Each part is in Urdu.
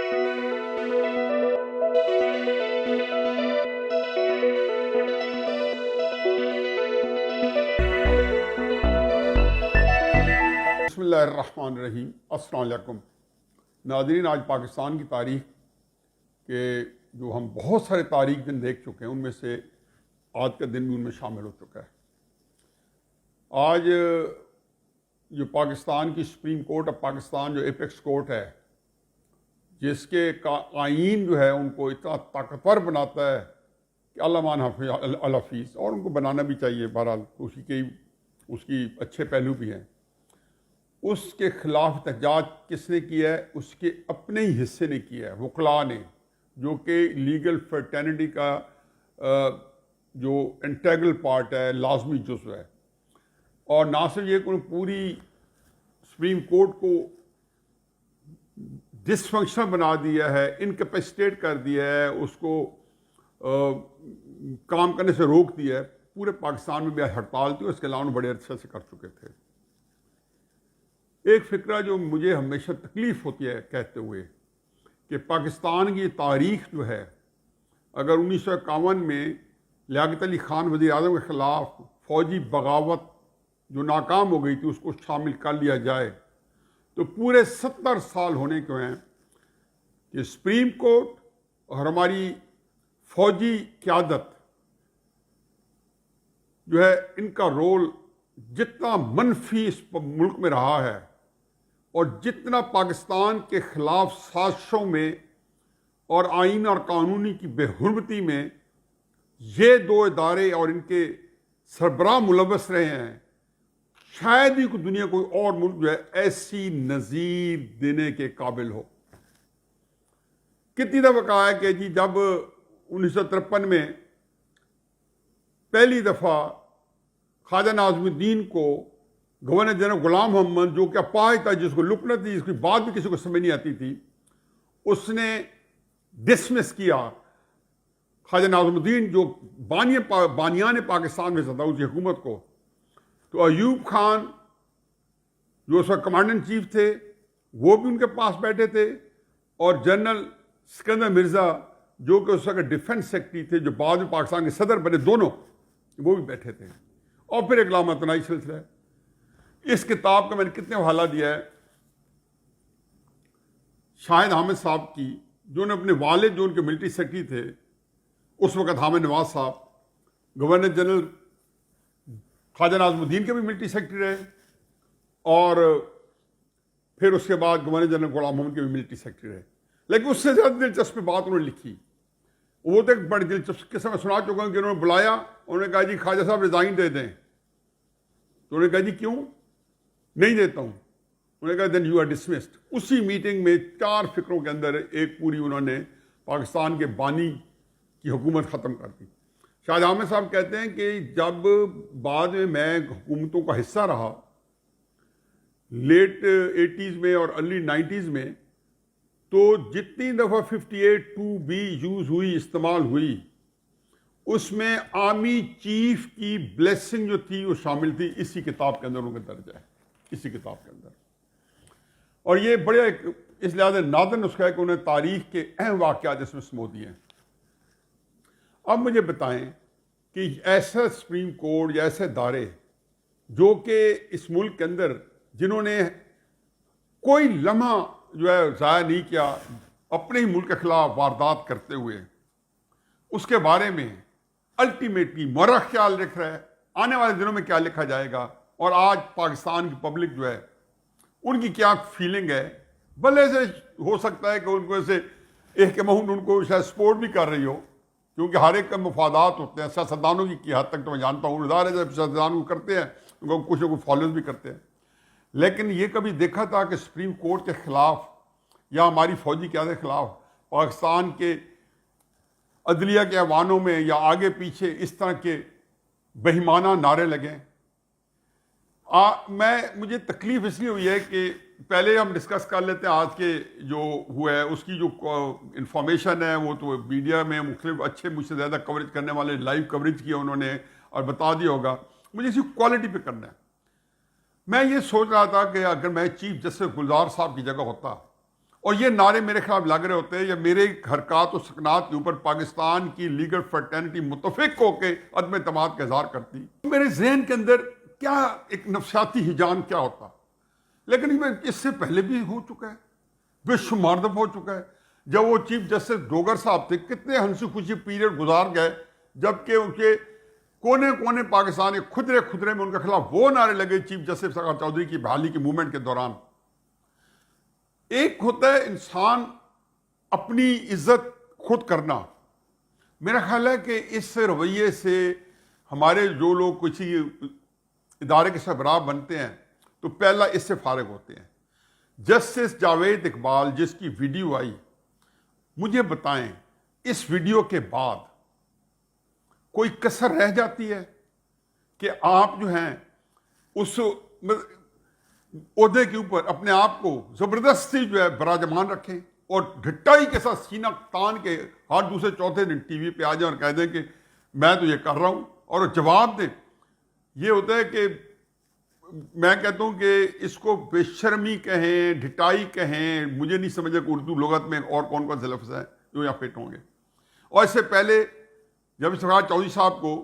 بسم اللہ الرحمن الرحیم۔ السلام علیکم ناظرین، آج پاکستان کی تاریخ کے جو ہم بہت سارے تاریخ دن دیکھ چکے ہیں ان میں سے آج کا دن بھی ان میں شامل ہو چکا ہے۔ آج جو پاکستان کی سپریم کورٹ آف پاکستان جو ایپیکس کورٹ ہے، جس کے آئین جو ہے ان کو اتنا طاقتور بناتا ہے کہ علمان الحفیظ، اور ان کو بنانا بھی چاہیے، بہرحال اس کی اچھے پہلو بھی ہیں۔ اس کے خلاف احتجاج کس نے کیا ہے؟ اس کے اپنے ہی حصے نے کیا ہے، وکلاء نے، جو کہ لیگل فرٹرنیٹی کا جو انٹیگرل پارٹ ہے، لازمی جزو ہے۔ اور نہ صرف یہ کہ پوری سپریم کورٹ کو ڈس فنکشنل بنا دیا ہے، انکیپیسٹیٹ کر دیا ہے، اس کو کام کرنے سے روک دیا ہے۔ پورے پاکستان میں بھی ہڑتال تھی، اس کے علاوہ بڑے عرصے سے کر چکے تھے۔ ایک فکرہ جو مجھے ہمیشہ تکلیف ہوتی ہے کہتے ہوئے کہ پاکستان کی تاریخ جو ہے، اگر 1951 میں لیاقت علی خان وزیر اعظم کے خلاف فوجی بغاوت جو ناکام ہو گئی تھی اس کو شامل کر لیا جائے تو پورے 70 سال ہونے کو ہیں کہ سپریم کورٹ اور ہماری فوجی قیادت جو ہے، ان کا رول جتنا منفی اس ملک میں رہا ہے اور جتنا پاکستان کے خلاف سازشوں میں اور آئین اور قانونی کی بے حرمتی میں یہ دو ادارے اور ان کے سربراہ ملوث رہے ہیں، شاید ہی دنیا کوئی اور ملک جو ہے ایسی نظیر دینے کے قابل ہو۔ کتنی دفعہ کہا ہے کہ جی جب 1953 میں پہلی دفعہ خواجہ ناظم الدین کو گورنر جنرل غلام محمد، جو کہ اپاہج تھا، جس کو لک نہ تھی، جس کی بات بھی کسی کو سمجھ نہیں آتی تھی، اس نے ڈسمس کیا خواجہ ناظم الدین جو بانیان پاکستان میں تھا، اس کی حکومت کو۔ تو ایوب خان جو اس وقت کمانڈر ان چیف تھے، وہ بھی ان کے پاس بیٹھے تھے، اور جنرل سکندر مرزا جو کہ اس وقت ڈیفنس سیکرٹری تھے، جو بعد میں پاکستان کے صدر بنے، دونوں وہ بھی بیٹھے تھے۔ اور پھر ایک لامتناہی سلسلہ ہے۔ اس کتاب کا میں نے کتنے حوالہ دیا ہے شاہد حامد صاحب کی، جو نے اپنے والد جو ان کے ملٹری سیکرٹری تھے اس وقت، حامد نواز صاحب، گورنر جنرل خواجہ ناظم الدین کے بھی ملٹری سیکرٹری رہے، اور پھر اس کے بعد گورنر جنرل غلام محمد کے بھی ملٹری سیکرٹری رہے۔ لیکن اس سے زیادہ دلچسپ بات انہوں نے لکھی، وہ تو ایک بڑی دلچسپ قصہ میں سنا چکا ہوں کہ انہوں نے بلایا، انہوں نے کہا جی خواجہ صاحب ریزائن دے دیں۔ تو انہوں نے کہا جی کیوں؟ نہیں دیتا ہوں۔ انہوں نے کہا دین یو آر ڈسمسڈ۔ اسی میٹنگ میں 4 فکروں کے اندر ایک پوری انہوں نے پاکستان کے بانی کی حکومت ختم کر دی۔ شاہد احمد صاحب کہتے ہیں کہ جب بعد میں حکومتوں کا حصہ رہا، لیٹ 80s میں اور ارلی 90s میں، تو جتنی دفعہ 58(2)B یوز ہوئی، استعمال ہوئی، اس میں آرمی چیف کی بلیسنگ جو تھی وہ شامل تھی۔ اسی کتاب کے اندر ان کا درج ہے، اسی کتاب کے اندر۔ اور یہ بڑے اس لحاظ سے نادر نسخہ ہے کہ انہیں تاریخ کے اہم واقعات اس میں سمو دیے ہیں۔ اب مجھے بتائیں کہ ایسا سپریم کورٹ یا ایسے ادارے جو کہ اس ملک کے اندر جنہوں نے کوئی لمحہ جو ہے ضائع نہیں کیا اپنے ہی ملک کے خلاف واردات کرتے ہوئے، اس کے بارے میں الٹیمیٹلی مرا خیال رکھ رہا ہے آنے والے دنوں میں کیا لکھا جائے گا، اور آج پاکستان کی پبلک جو ہے ان کی کیا فیلنگ ہے۔ بھلے سے ہو سکتا ہے کہ ان کو ایسے ایک اماؤنٹ ان کو شاید سپورٹ بھی کر رہی ہو، کیونکہ ہر ایک کا مفادات ہوتے ہیں، سیاستدانوں کی حد تک تو میں جانتا ہوں، ظاہر ہے جب سیاستدان کو کرتے ہیں ان کو کچھ لوگ فالوز بھی کرتے ہیں، لیکن یہ کبھی دیکھا تھا کہ سپریم کورٹ کے خلاف یا ہماری فوجی قیادت کے خلاف پاکستان کے عدلیہ کے ایوانوں میں یا آگے پیچھے اس طرح کے بہیمانہ نعرے لگیں؟ مجھے تکلیف اس لیے ہوئی ہے کہ پہلے ہم ڈسکس کر لیتے ہیں آج کے جو ہوا ہے اس کی جو انفارمیشن ہے، وہ تو میڈیا میں مختلف اچھے مجھ سے زیادہ کوریج کرنے والے لائیو کوریج کیا انہوں نے اور بتا دیا ہوگا، مجھے اسی کوالٹی پہ کرنا ہے۔ میں یہ سوچ رہا تھا کہ اگر میں چیف جسٹس گلزار صاحب کی جگہ ہوتا اور یہ نعرے میرے خلاف لگ رہے ہوتے ہیں یا میرے حرکات و سکنات کے اوپر پاکستان کی لیگل فرٹرنٹی متفق ہو کے عدم اعتماد کا اظہار کرتی. میرے ذہن کے اندر کیا ایک نفسیاتی ہجان کیا ہوتا, لیکن اس سے پہلے بھی ہو چکا ہے, بے شمار دفعہ ہو چکا ہے. جب وہ چیف جسٹس ڈوگر صاحب تھے, کتنے ہنسی خوشی پیریڈ گزار گئے جبکہ ان کے کونے کونے پاکستان کے خدرے میں ان کے خلاف وہ نعرے لگے چیف جسٹس افتخار چودھری کی بحالی کی موومنٹ کے دوران. ایک ہوتا ہے انسان اپنی عزت خود کرنا. میرا خیال ہے کہ اس رویے سے ہمارے جو لوگ کسی ادارے کے سربراہ بنتے ہیں تو پہلا اس سے فارغ ہوتے ہیں. جسٹس جاوید اقبال جس کی ویڈیو آئی, مجھے بتائیں اس ویڈیو کے بعد کوئی کسر رہ جاتی ہے کہ آپ جو ہیں اس عہدے کے اوپر اپنے آپ کو زبردستی جو ہے براجمان رکھیں اور ڈھٹائی کے ساتھ سینہ تان کے ہر دوسرے چوتھے دن ٹی وی پہ آ جائیں اور کہہ دیں کہ میں تو یہ کر رہا ہوں اور جواب دیں. یہ ہوتا ہے کہ میں کہتا ہوں کہ اس کو بے شرمی کہیں, ڈھٹائی کہیں, مجھے نہیں سمجھا کہ اردو لغت میں اور کون سے لفظ ہیں جو یہاں فٹ ہوں گے. اور اس سے پہلے جب افتخار چودھری صاحب کو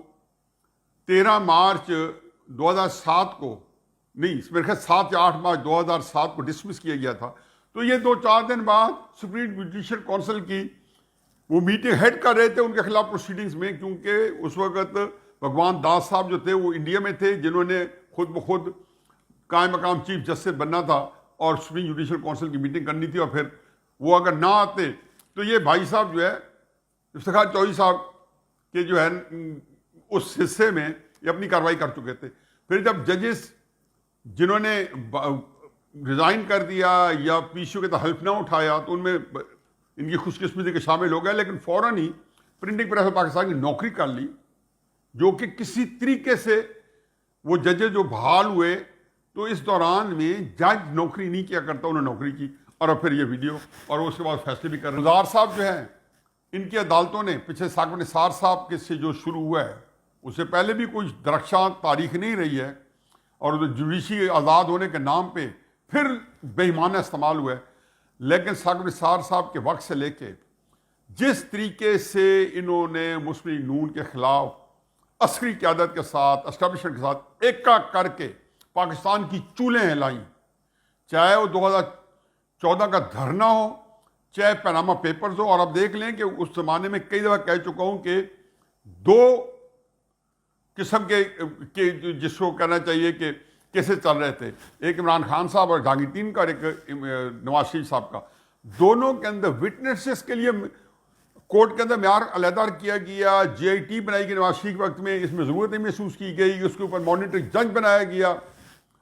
13 مارچ 2007 کو نہیں میرے خیال 7 یا 8 مارچ 2007 کو ڈسمس کیا گیا تھا, تو یہ 2-4 دن بعد سپریم جوڈیشل کونسل کی وہ میٹنگ ہیڈ کر رہے تھے ان کے خلاف پروسیڈنگز میں, کیونکہ اس وقت بھگوان داس صاحب جو تھے وہ انڈیا میں تھے جنہوں نے خود بخود قائم مقام چیف جسٹس بننا تھا اور سپریم جوڈیشل کونسل کی میٹنگ کرنی تھی, اور پھر وہ اگر نہ آتے تو یہ بھائی صاحب جو ہے افتخار چودھری صاحب کے جو ہے اس حصے میں یہ اپنی کارروائی کر چکے تھے. پھر جب ججز جنہوں نے ریزائن کر دیا یا پی سی او کے تحالف نہ اٹھایا تو ان میں ان کی خوش قسمتی کے شامل ہو گئے, لیکن فوراً ہی پرنٹنگ پریس آف پاکستان کی نوکری کر لی, جو کہ کسی طریقے سے وہ ججز جو بحال ہوئے تو اس دوران میں جج نوکری نہیں کیا کرتا, انہوں نے نوکری کی. اور پھر یہ ویڈیو اور اس کے بعد فیصلے بھی کر رہے. گلزار صاحب جو ہیں ان کی عدالتوں نے پچھلے ثاقب نثار صاحب کے سے جو شروع ہوا ہے اس سے پہلے بھی کوئی درخشاں تاریخ نہیں رہی ہے, اور جوڈیشی آزاد ہونے کے نام پہ پھر بے ایمانہ استعمال ہوا ہے. لیکن ثاقب نثار صاحب کے وقت سے لے کے جس طریقے سے انہوں نے مسلم لیگ نون کے خلاف عسکری قیادت کے ساتھ اسٹیبلشمنٹ کے ساتھ ایک کر کے پاکستان کی چولیں ہلائیں, چاہے وہ 2014 کا دھرنا ہو, چاہے پیناما پیپرز ہو. اور اب دیکھ لیں کہ اس زمانے میں کئی دفعہ کہہ چکا ہوں کہ 2 قسم کے جس کو کہنا چاہیے کہ کیسے چل رہے تھے, ایک عمران خان صاحب اور جہانگیر کا اور ایک نواز شریف صاحب کا. دونوں کے اندر وٹنسز کے لیے کورٹ کے اندر معیار علیحدہ کیا گیا, جی آئی ٹی بنائی گئی نواز شریف کے وقت میں, اس میں ضرورت نہیں محسوس کی گئی, اس کے اوپر مانیٹرنگ جج بنایا گیا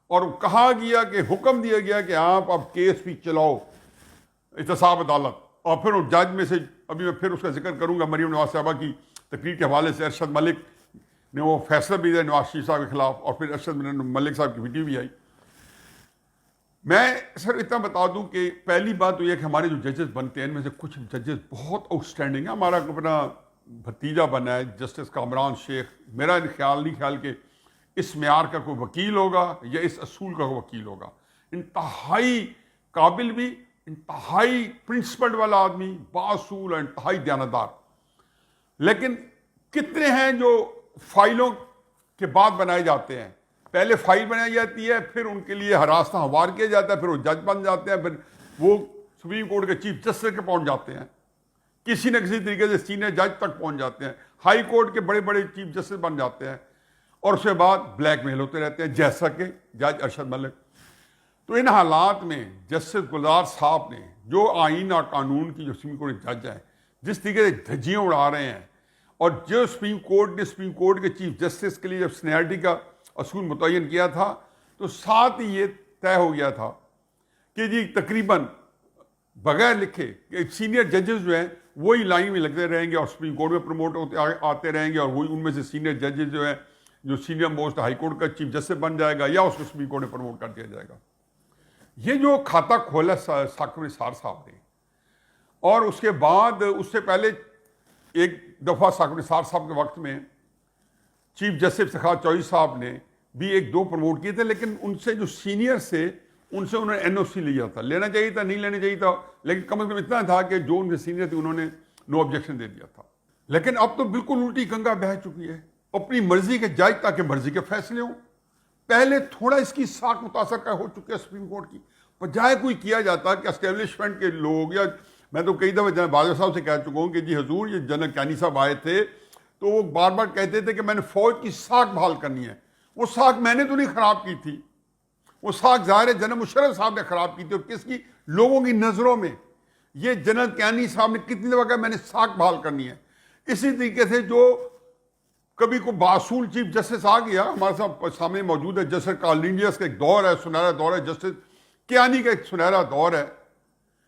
اور کہا گیا کہ حکم دیا گیا کہ آپ اب کیس بھی چلاؤ احتساب عدالت. اور پھر جج میں سے ابھی میں پھر اس کا ذکر کروں گا, مریم نواز صاحبہ کی تقریر کے حوالے سے ارشد ملک نے وہ فیصلہ بھی دیا نواز شریف صاحب کے خلاف, اور پھر ارشد ملک صاحب کی ویڈیو بھی آئی. میں صرف اتنا بتا دوں کہ پہلی بات تو یہ کہ ہمارے جو ججز بنتے ہیں ان میں سے کچھ ججز بہت آؤٹ اسٹینڈنگ ہیں. ہمارا اپنا بھتیجا بنا ہے جسٹس کامران شیخ, میرا خیال نہیں کہ اس معیار کا کوئی وکیل ہوگا یا اس اصول کا کوئی وکیل ہوگا. انتہائی قابل بھی, انتہائی پرنسپل والا آدمی, باصول اور انتہائی دیانتدار. لیکن کتنے ہیں جو فائلوں کے بعد بنائے جاتے ہیں, پہلے فائل بنائی جاتی ہے, پھر ان کے لیے ہراستہ ہموار کیا جاتا ہے, پھر وہ جج بن جاتے ہیں, پھر وہ سپریم کورٹ کے چیف جسٹس کے پہنچ جاتے ہیں, کسی نہ کسی طریقے سے سینئر جج تک پہنچ جاتے ہیں, ہائی کورٹ کے بڑے بڑے چیف جسٹس بن جاتے ہیں, اور اس کے بعد بلیک میل ہوتے رہتے ہیں جیسا کہ جج ارشد ملک. تو ان حالات میں جسٹس گلزار صاحب نے جو آئین اور قانون کی جو سپریم کورٹ جج ہیں جس طریقے سے دھجیاں اڑا رہے ہیں, اور جو سپریم کورٹ کے چیف جسٹس کے لیے جب سینیئرٹی کا اصول متعین کیا تھا تو ساتھ ہی یہ طے ہو گیا تھا کہ جی تقریباً بغیر لکھے کہ سینئر ججز جو ہیں وہی لائن میں لگتے رہیں گے اور سپریم کورٹ میں پروموٹ ہوتے آتے رہیں گے, اور وہی ان میں سے سینئر ججز جو ہیں جو سینئر موسٹ ہائی کورٹ کا چیف جسٹس بن جائے گا یا اس کو سپریم کورٹ میں پروموٹ کر دیا جائے گا. یہ جو کھاتا کھولا ثاقب نثار صاحب نے, اور اس کے بعد اس سے پہلے ایک دفعہ ثاقب نثار صاحب کے وقت میں چیف جسٹس افتخار چودھری صاحب نے بھی 1-2 پروموٹ کیے تھے, لیکن ان سے جو سینئر سے ان سے انہوں نے این او سی لیا تھا, لینا چاہیے تھا نہیں لینا چاہیے تھا, لیکن کم از کم اتنا تھا کہ جو ان کے سینئر تھے انہوں نے نو آبجیکشن دے دیا تھا. لیکن اب تو بالکل الٹی گنگا بہہ چکی ہے, اپنی مرضی کے جج تاکہ مرضی کے فیصلے ہوں. پہلے تھوڑا اس کی ساکھ متاثر کا ہو چکی ہے سپریم کورٹ کی, بجائے کوئی کیا جاتا کہ اسٹیبلشمنٹ کے لوگ, یا میں تو کئی دفعہ جنرل باجوہ صاحب سے کہہ چکا ہوں کہ جی حضور یہ جنرل کیانی صاحب آئے تھے تو وہ بار بار کہتے تھے کہ میں نے فوج کی ساکھ بحال کرنی ہے. وہ ساکھ میں نے تو نہیں خراب کی تھی, وہ ساکھ ظاہر ہے جنرل مشرف صاحب نے خراب کی تھی. اور کس کی؟ لوگوں کی نظروں میں. یہ جنرل کیانی صاحب نے کتنی دفعہ کہا میں نے ساکھ بحال کرنی ہے. اسی طریقے سے جو کبھی کو باصول چیف جسٹس آ گیا, ہمارے سامنے موجود ہے جسٹس کارلینڈیس کا ایک دور ہے, سنہرا دور ہے, جسٹس کیانی کا ایک سنہرا دور ہے.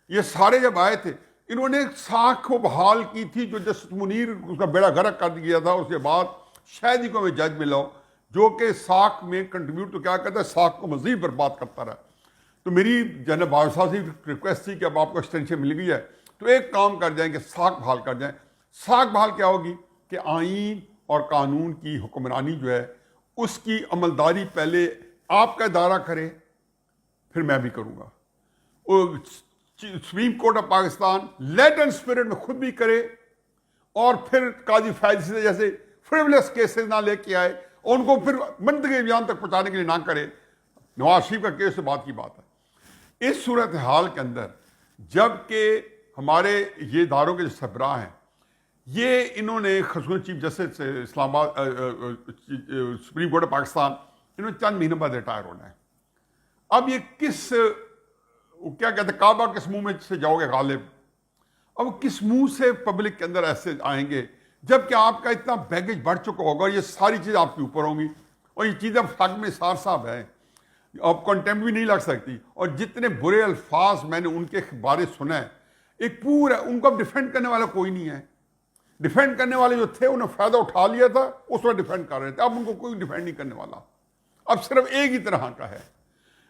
یہ سارے جب آئے تھے انہوں نے ساکھ کو بحال کی تھی, جو جسٹس منیر اس کا بیڑا غرق کر دیا تھا. اس کے بعد شاید ہی کو ہمیں جج ملا ہو جو کہ ساکھ میں کنٹریبیوٹ تو کیا کرتا ہے, ساکھ کو مزید برباد کرتا رہا. تو میری جنرل باجوہ صاحب سے ریکویسٹ تھی کہ اب آپ کو ایکسٹینشن مل گئی ہے تو ایک کام کر جائیں کہ ساکھ بحال کر جائیں. ساکھ بحال کیا ہوگی کہ آئین اور قانون کی حکمرانی جو ہے اس کی عملداری پہلے آپ کا ادارہ کرے, پھر میں بھی کروں گا. Supreme Court of Pakistan letter and spirit میں خود بھی کرے, اور پھر قاضی فیض سے جیسے فریولس کیسز نہ لے کے آئے اور ان کو پھر منطقی بیان تک پہنچانے کے لیے نہ کرے. نواز شریف کا کیس سے بات کی بات ہے. اس صورتحال کے اندر جب کہ ہمارے یہ اداروں کے جو سربراہ ہیں یہ انہوں نے خصوصاً چیف جسٹس اسلام آباد سپریم کورٹ آف پاکستان انہوں نے چند مہینوں بعد ریٹائر ہونا ہے. اب یہ کس کیا کہتے ہیں کعبہ کس منہ میں سے جاؤ گے غالب, اب کس منہ سے پبلک کے اندر ایسے آئیں گے جب کہ آپ کا اتنا بیگیج بڑھ چکا ہوگا, یہ ساری چیزیں آپ کے اوپر ہوں گی اور یہ چیزیں حق میں سار صاحب ہیں, اب کنٹمپٹ بھی نہیں لگ سکتی. اور جتنے برے الفاظ میں نے ان کے بارے سنا ہے, ایک پورا ان کو اب ڈیفینڈ کرنے والا کوئی نہیں ہے. ڈیفینڈ کرنے والے جو تھے انہوں نے فائدہ اٹھا لیا تھا, اس وقت ڈیفینڈ کر رہے تھے. اب ان کو کوئی ڈیفینڈ نہیں کرنے والا, اب صرف ایک ہی طرح کا ہے.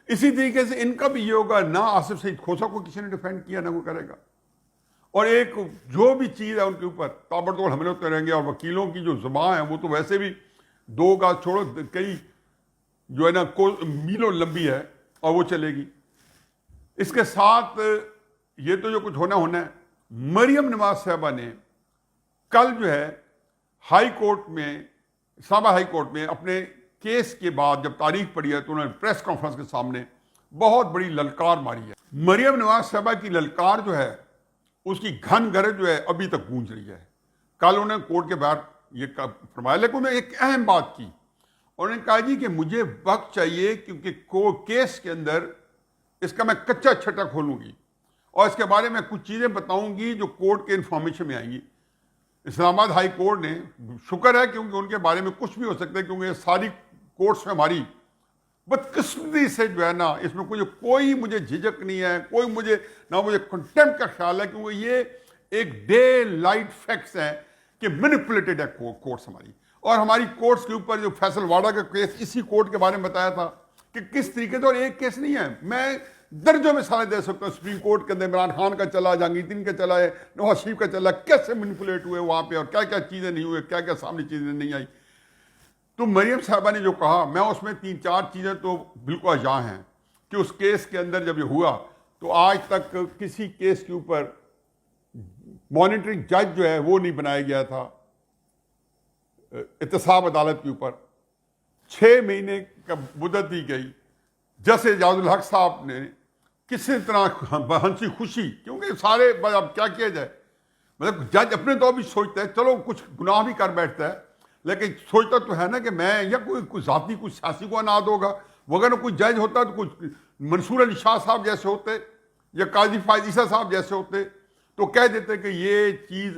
اسی طریقے سے ان کا بھی یہ ہوگا, نہ آصف سعید کھوسا کو کسی نے ڈیفینڈ کیا نہ وہ کرے گا, اور ایک جو بھی چیز ہے ان کے اوپر تابڑ توڑ حملے ہوتے رہیں گے. اور وکیلوں کی جو زبان ہے وہ تو ویسے بھی دو کا چھوڑو کئی جو ہے نا میلوں لمبی ہے اور وہ چلے گی. اس کے ساتھ یہ تو جو کچھ ہونا ہے. مریم نواز صاحبہ نے کل جو ہے ہائی کورٹ میں, اسلام آباد ہائی کورٹ میں اپنے کیس کے بعد جب تاریخ پڑی ہے تو انہوں نے پریس کانفرنس کے سامنے بہت بڑی للکار ماری ہے. مریم نواز صاحبہ کی للکار جو ہے اس کی گھن گرج جو ہے ابھی تک گونج رہی ہے. کل انہوں نے کورٹ کے باہر یہ فرمایا, لیکن انہوں نے ایک اہم بات کی, انہوں نے کہا جی کہ مجھے وقت چاہیے کیونکہ کیس کے اندر اس کا میں کچا چھٹا کھولوں گی اور اس کے بارے میں کچھ چیزیں بتاؤں گی جو کورٹ کے انفارمیشن میں آئیں گی. اسلام آباد ہائی کورٹ نے, شکر ہے کیونکہ ان کے بارے میں کچھ بھی ہو سکتا ہے کیونکہ ساری کورٹس میں ہماری بدقسمتی سے جو ہے نا اس میں کوئی مجھے جھجک نہیں ہے, کوئی نہ مجھے کنٹمپٹ کا خیال ہے, کیونکہ یہ ایک ڈے لائٹ فیکٹس ہیں کہ مینیپولیٹڈ ہے کورٹس ہماری. اور ہماری کورٹس کے اوپر جو فیصل واڑہ کا کیس اسی کورٹ کے بارے میں بتایا تھا کہ کس طریقے سے, اور ایک کیس نہیں ہے, میں درجوں میں مثالیں دے سکتا ہوں. سپریم کورٹ کے اندر عمران خان کا چلا, جہانگیر کا چلا ہے, نواز شریف کا چلا, کیسے مینیپولیٹ ہوئے وہاں پہ اور کیا کیا چیزیں نہیں ہوئے, کیا کیا سامنے چیزیں نہیں آئی. تو مریم صاحبہ نے جو کہا, میں اس میں 3-4 چیزیں تو بالکل اجاں ہیں کہ اس کیس کے اندر جب یہ ہوا تو آج تک کسی کیس کے اوپر مانیٹرنگ جج جو ہے وہ نہیں بنایا گیا تھا احتساب عدالت کے اوپر. 6 مہینے کا مدت دی گئی. جیسے اعجاز الحق صاحب نے کسی طرح ہنسی خوشی, کیونکہ سارے اب کیا کیا جائے, مطلب جج اپنے طور بھی سوچتا ہے, چلو کچھ گناہ بھی کر بیٹھتا ہے لیکن سوچتا تو ہے نا کہ میں یا کوئی ذاتی کچھ سیاسی کو اناد ہوگا, وغیرہ کوئی جج ہوتا تو کچھ منصور علی شاہ صاحب جیسے ہوتے یا قاضی فائز عیسیٰ صاحب جیسے ہوتے تو کہہ دیتے کہ یہ چیز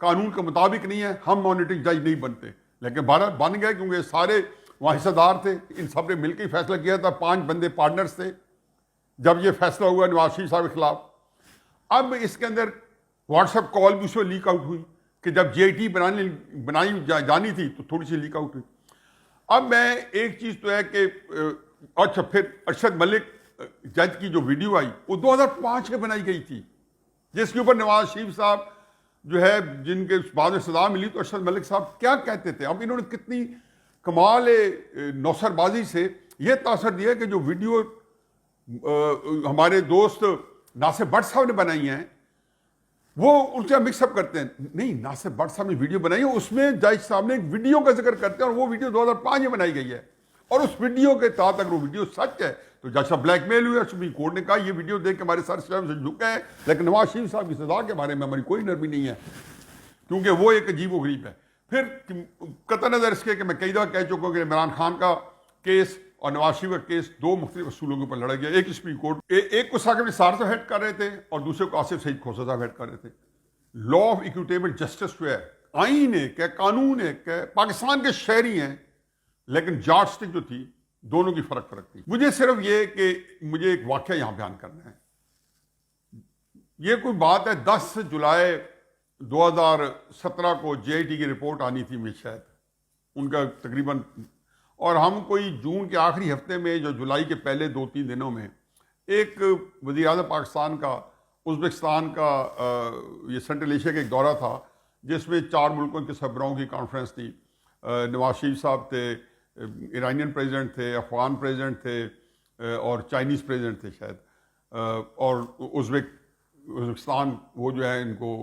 قانون کے مطابق نہیں ہے, ہم مانیٹرنگ جج نہیں بنتے. لیکن بھارت بن گئے کیونکہ سارے وہاں حصہ دار تھے, ان سب نے مل کے فیصلہ کیا تھا. 5 بندے پارٹنرز تھے جب یہ فیصلہ ہوا نواز شریف صاحب کے خلاف. اب اس کے اندر واٹس ایپ کال بھی اس میں لیک آؤٹ ہوئی کہ جب جے ٹی بنائی جانی تھی تو تھوڑی سی لیک آؤٹ ہوئی. اب میں ایک چیز تو ہے کہ اچھا پھر ارشد ملک جج کی جو ویڈیو آئی وہ 2005 میں بنائی گئی تھی جس کے اوپر نواز شریف صاحب جو ہے جن کے بعد میں سزا ملی تو ارشد ملک صاحب کیا کہتے تھے. اب انہوں نے کتنی کمال نوسر بازی سے یہ تاثر دیا کہ جو ویڈیو ہمارے دوست ناصر بٹ صاحب نے بنائی ہیں، وہ ان سے مکس اپ کرتے ہیں. نہیں، ناصر بٹ صاحب نے ویڈیو بنائی ہے، اس میں جج صاحب نے ایک ویڈیو کا ذکر کرتے ہیں، اور وہ ویڈیو 2005 میں بنائی گئی ہے، اور اس ویڈیو کے تحت اگر وہ ویڈیو سچ ہے تو جج صاحب بلیک میل ہوئے، سپریم کورٹ نے کہا یہ ویڈیو دیکھ کے ہمارے سر سے جھکے ہیں، لیکن نواز شریف صاحب کی سزا کے بارے میں ہماری کوئی نرمی نہیں ہے، کیونکہ وہ ایک عجیب و غریب ہے. پھر قطع نظر اس کے کہ میں کئی دفعہ کہہ چکا ہوں کہ عمران خان کا کیس اور نواز شریف کا کیس دو مختلف اصولوں کے اوپر لڑا گیا. ایک سپریم کورٹ، ایک کو ثاقب نثار صاحب ہیڈ کر رہے تھے اور دوسرے کو آصف سعید کھوسہ صاحب ہیڈ کر رہے تھے. لا آف ایکویٹیبل جسٹس جو ہے، آئین ہے کہ قانون ہے کہ پاکستان کے شہری ہیں، لیکن جارڈ سٹک جو تھی دونوں کی فرق تھی. مجھے صرف یہ کہ مجھے ایک واقعہ یہاں بیان کرنا ہے. یہ کوئی بات ہے 10 جولائی 2017 کو جے آئی ٹی کی رپورٹ آنی تھی میں شاید ان کا تقریباً، اور ہم کوئی جون کے آخری ہفتے میں جو جولائی کے پہلے 2-3 دنوں میں ایک وزیر اعظم پاکستان کا ازبکستان کا یہ سینٹرل ایشیا کا ایک دورہ تھا، جس میں 4 ملکوں کے سربراہوں کی کانفرنس تھی. نواز شریف صاحب تھے، ایرانین پریزیڈنٹ تھے، افغان پریزیڈنٹ تھے، اور چائنیز پریزیڈنٹ تھے شاید، اور ازبکستان وہ جو ہے ان کو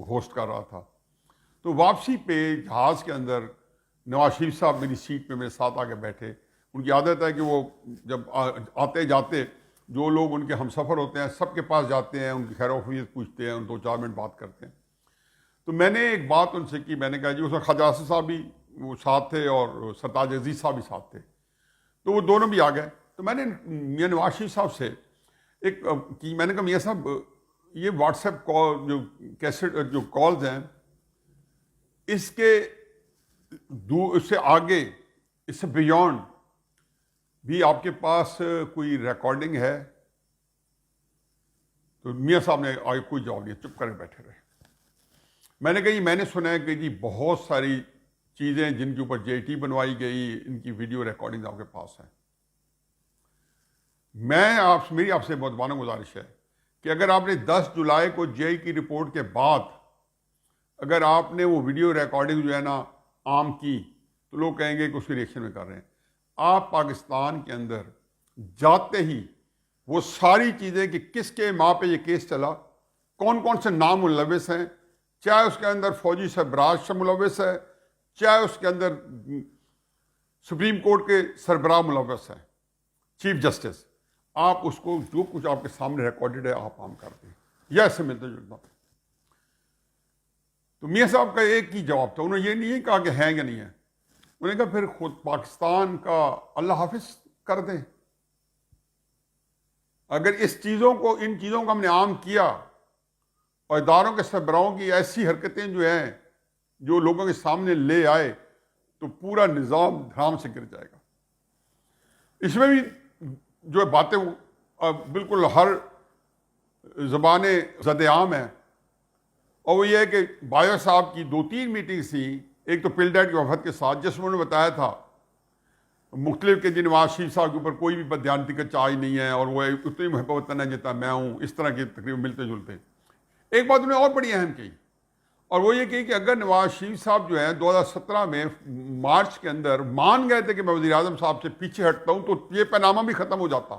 ہوسٹ کر رہا تھا. تو واپسی پہ جہاز کے اندر نواز شریف صاحب میری سیٹ پہ میرے ساتھ آ کے بیٹھے. ان کی عادت ہے کہ وہ جب آتے جاتے جو لوگ ان کے ہم سفر ہوتے ہیں سب کے پاس جاتے ہیں، ان کی خیر و عافیت پوچھتے ہیں، ان 2-4 منٹ بات کرتے ہیں. تو میں نے ایک بات ان سے کی، میں نے کہا جی اس وقت خواجہ آصف صاحب بھی وہ ساتھ تھے اور سرتاج عزیز صاحب بھی ساتھ تھے، تو وہ دونوں بھی آ گئے. تو میں نے میاں نواز شریف صاحب سے ایک کی، میں نے کہا میاں صاحب یہ واٹس ایپ کال جو کیسٹ جو کالز ہیں، اس سے آگے، اس سے بیونڈ بھی آپ کے پاس کوئی ریکارڈنگ ہے؟ تو میاں صاحب نے آگے کوئی جواب نہیں، چپ کر کے بیٹھے رہے. میں نے کہا جی میں نے سنا ہے کہ جی بہت ساری چیزیں جن کے اوپر جے ٹی بنوائی گئی، ان کی ویڈیو ریکارڈنگ آپ کے پاس ہے. میری آپ سے مؤدبانہ گزارش ہے کہ اگر آپ نے 10 جولائی کو جے ای کی رپورٹ کے بعد اگر آپ نے وہ ویڈیو ریکارڈنگ جو ہے نا عام کی، تو لوگ کہیں گے کہ اس کی ریئیکشن میں کر رہے ہیں. آپ پاکستان کے اندر جاتے ہی وہ ساری چیزیں کہ کس کے ماں پہ یہ کیس چلا، کون کون سے نام ملوث ہیں، چاہے اس کے اندر فوجی سربراہ ملوث ہے، چاہے اس کے اندر سپریم کورٹ کے سربراہ ملوث ہیں، چیف جسٹس، آپ اس کو جو کچھ آپ کے سامنے ریکارڈڈ ہے آپ عام کر دیں، یا اس سے ملتا جلتا. تو میاں صاحب کا ایک ہی جواب تھا، انہوں نے یہ نہیں کہا کہ ہیں یا نہیں ہے، انہوں نے کہا پھر خود پاکستان کا اللہ حافظ کر دیں. اگر ان چیزوں کو ہم نے عام کیا اور اداروں کے سربراہوں کی ایسی حرکتیں جو ہیں جو لوگوں کے سامنے لے آئے، تو پورا نظام دھڑام سے گر جائے گا. اس میں بھی جو باتیں بالکل ہر زبان زد عام ہے، اور وہ یہ ہے کہ بایو صاحب کی 2-3 میٹنگز تھیں. ایک تو پلڈیٹ کے وفد کے ساتھ، جس میں انہوں نے بتایا تھا مختلف کہ نواز شریف صاحب کے اوپر کوئی بھی بددیانتی کا چارج نہیں ہے، اور وہ اتنی محبت ہے جتنا میں ہوں، اس طرح کے تقریباً ملتے جلتے. ایک بات انہوں نے اور بڑی اہم کہی، اور وہ یہ کہی کہ اگر نواز شریف صاحب جو ہیں 2017 میں مارچ کے اندر مان گئے تھے کہ میں وزیر اعظم صاحب سے پیچھے ہٹتا ہوں، تو یہ پاناما بھی ختم ہو جاتا.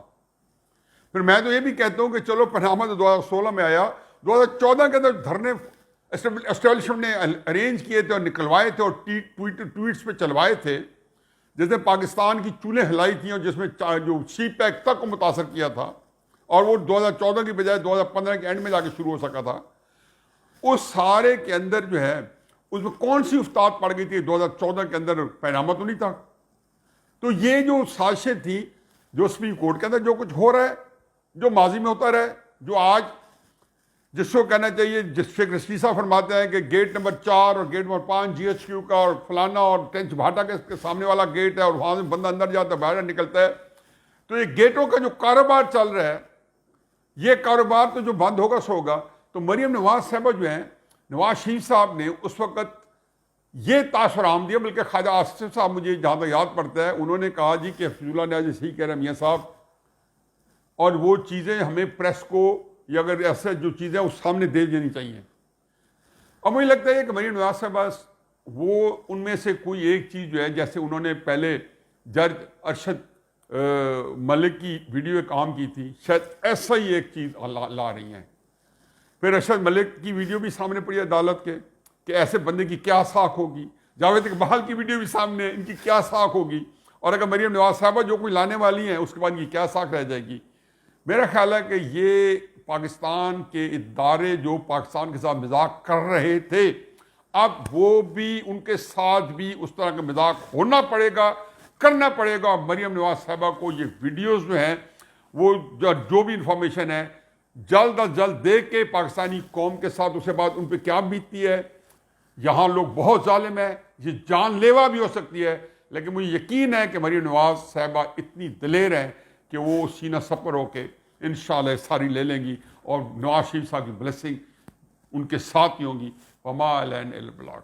پھر میں تو یہ بھی کہتا ہوں کہ چلو پاناما تو 2016 میں آیا، 2014 کے اندر دھرنے اسٹیبلشمنٹ نے ارینج کیے تھے اور نکلوائے تھے اور ٹویٹس پہ چلوائے تھے، جس نے پاکستان کی چولیں ہلائی تھیں، اور جس میں جو سی پیک تک کو متاثر کیا تھا، اور وہ 2014 کی بجائے 2015 کے اینڈ میں جا کے شروع ہو سکا تھا. اس سارے کے اندر جو ہے اس میں کون سی افتاد پڑ گئی تھی؟ 2014 کے اندر پیناما تو نہیں تھا. تو یہ جو سازشیں تھیں، جو سپریم کورٹ کے اندر جو کچھ ہو رہا ہے، جو ماضی میں ہوتا رہا ہے، جو آج جس کو کہنا چاہیے، جس شیخ رشید صاحب فرماتے ہیں کہ گیٹ نمبر 4 اور gate number 5 G H Q کا اور فلانا اور ٹینچ بھاٹا کے سامنے والا گیٹ ہے، اور وہاں سے بندہ اندر جاتا ہے باہر نکلتا ہے. تو یہ گیٹوں کا جو کاروبار چل رہا ہے، یہ کاروبار تو جو بند ہوگا سو ہوگا. تو مریم نواز صاحبہ جو ہیں، نواز شریف صاحب نے اس وقت یہ تاثر عام دیا، بلکہ خواجہ آصف صاحب مجھے جہاں تک یاد پڑتا ہے، انہوں نے کہا جی کہ حفیظ اللہ نیازی صحیح کہہ رہے ہیں میاں صاحب، اور وہ چیزیں ہمیں پریس کو یا اگر ایسے جو چیزیں اس سامنے دے دینی چاہیے. اور مجھے لگتا ہے کہ مریم نواز صاحب وہ ان میں سے کوئی ایک چیز جو ہے، جیسے انہوں نے پہلے جج ارشد ملک کی ویڈیو ایک عام کی تھی، شاید ایسا ہی ایک چیز لا رہی ہیں. پھر ارشد ملک کی ویڈیو بھی سامنے پڑی عدالت کے کہ ایسے بندے کی کیا ساکھ ہوگی. جاوید اقبال کی ویڈیو بھی سامنے ہے، ان کی کیا ساکھ ہوگی. اور اگر مریم نواز صاحبہ جو کوئی لانے والی ہیں اس کے بعد ان کی کیا ساکھ رہ جائے گی. میرا خیال ہے کہ یہ پاکستان کے ادارے جو پاکستان کے ساتھ مذاق کر رہے تھے، اب وہ بھی ان کے ساتھ بھی اس طرح کا مذاق ہونا پڑے گا، کرنا پڑے گا. اور مریم نواز صاحبہ کو یہ ویڈیوز جو ہیں وہ جو بھی انفارمیشن ہے جلد از جلد دیکھ کے پاکستانی قوم کے ساتھ اس کے بعد ان پہ کیا بیتتی ہے. یہاں لوگ بہت ظالم ہیں، یہ جان لیوا بھی ہو سکتی ہے، لیکن مجھے یقین ہے کہ مریم نواز صاحبہ اتنی دلیر ہیں کہ وہ سینہ سپر ہو کے انشاءاللہ ساری لے لیں گی اور نواز شریف صاحب کی بلیسنگ ان کے ساتھ ہی ہوں گی. وما علینا الا البلاغ.